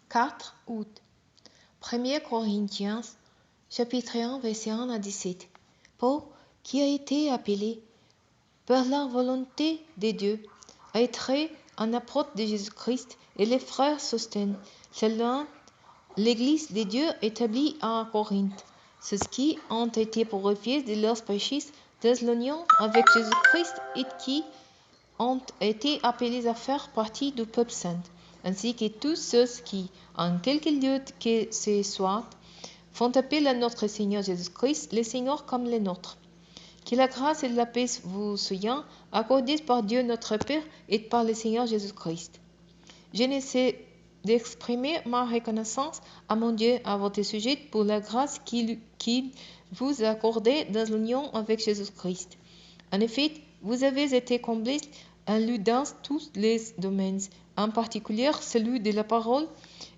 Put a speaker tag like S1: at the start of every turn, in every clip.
S1: 4 août. 1 Corinthiens, chapitre 1, verset 1 à 17. Paul, qui a été appelé par la volonté de Dieu à être un apôtre de Jésus-Christ, et les frères soutiennent selon l'Église de Dieu établie à Corinthe, ceux qui ont été purifiés de leurs péchés dans l'union avec Jésus-Christ et qui ont été appelés à faire partie du peuple saint, ainsi que tous ceux qui, en quelque lieu que ce soit, font appel à notre Seigneur Jésus-Christ, le Seigneur comme le nôtre. Que la grâce et la paix vous soient accordées par Dieu notre Père et par le Seigneur Jésus-Christ. Je ne sais d'exprimer ma reconnaissance à mon Dieu à votre sujet pour la grâce qu'il vous a accordée dans l'union avec Jésus-Christ. En effet, vous avez été comblés en lui dans tous les domaines, en particulier celui de la parole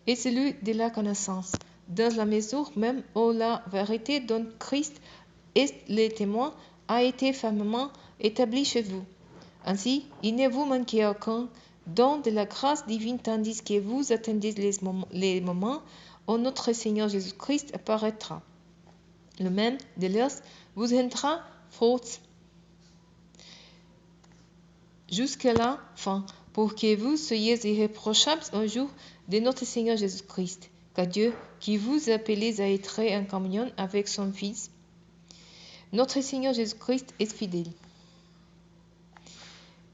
S1: et celui de la connaissance, dans la mesure même où la vérité dont Christ est le témoin a été fermement établie chez vous. Ainsi, il ne vous manquez aucun don de la grâce divine tandis que vous attendez les moments où notre Seigneur Jésus-Christ apparaîtra. Le même de l'heure vous entra force jusqu'à la fin, pour que vous soyez irréprochables au jour de notre Seigneur Jésus-Christ. Car Dieu, qui vous appelle à être en communion avec son Fils, notre Seigneur Jésus-Christ, est fidèle.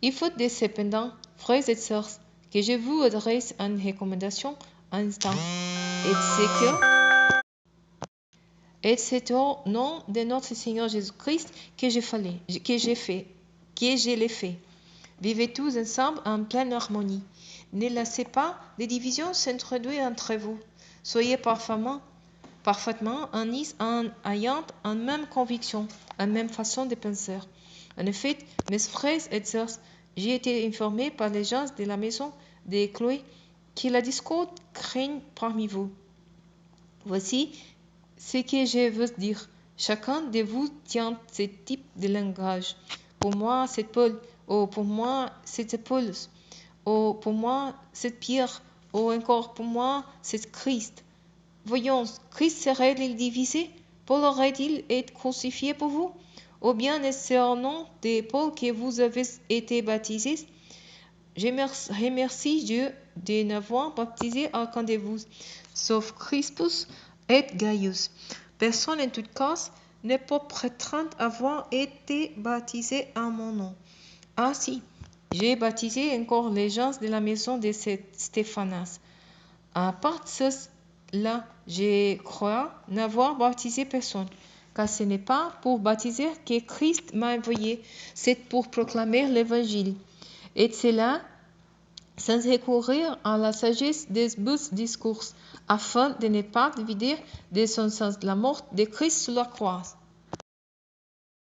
S1: Il faut cependant, frères et sœurs, que je vous adresse une recommandation instante, et c'est au nom de notre Seigneur Jésus-Christ que je l'ai fait. Vivez tous ensemble en pleine harmonie. Ne laissez pas de divisions s'introduire entre vous. Soyez parfaitement unis en ayant une même conviction, une même façon de penser. En effet, mes frères et sœurs, j'ai été informé par les gens de la maison de Chloé que la discorde craigne parmi vous. Voici ce que je veux dire. Chacun de vous tient ce type de langage. Pour moi, c'est Paul, ou pour moi, c'est Apollos, ou pour moi, c'est Pierre, ou encore pour moi, c'est Christ. Voyons, Christ serait-il divisé? Paul aurait-il été crucifié pour vous? Ou bien est-ce au nom de Paul que vous avez été baptisés? Je remercie Dieu de n'avoir baptisé aucun de vous, sauf Crispus et Gaius. Personne en tout cas ne peut prétendre avoir été baptisé en mon nom. Ah si, j'ai baptisé encore les gens de la maison de Stéphanas. À part cela, je crois n'avoir baptisé personne, car ce n'est pas pour baptiser que Christ m'a envoyé, c'est pour proclamer l'Évangile. Et cela sans recourir à la sagesse des beaux discours, afin de ne pas diviser de son sens la mort de Christ sur la croix.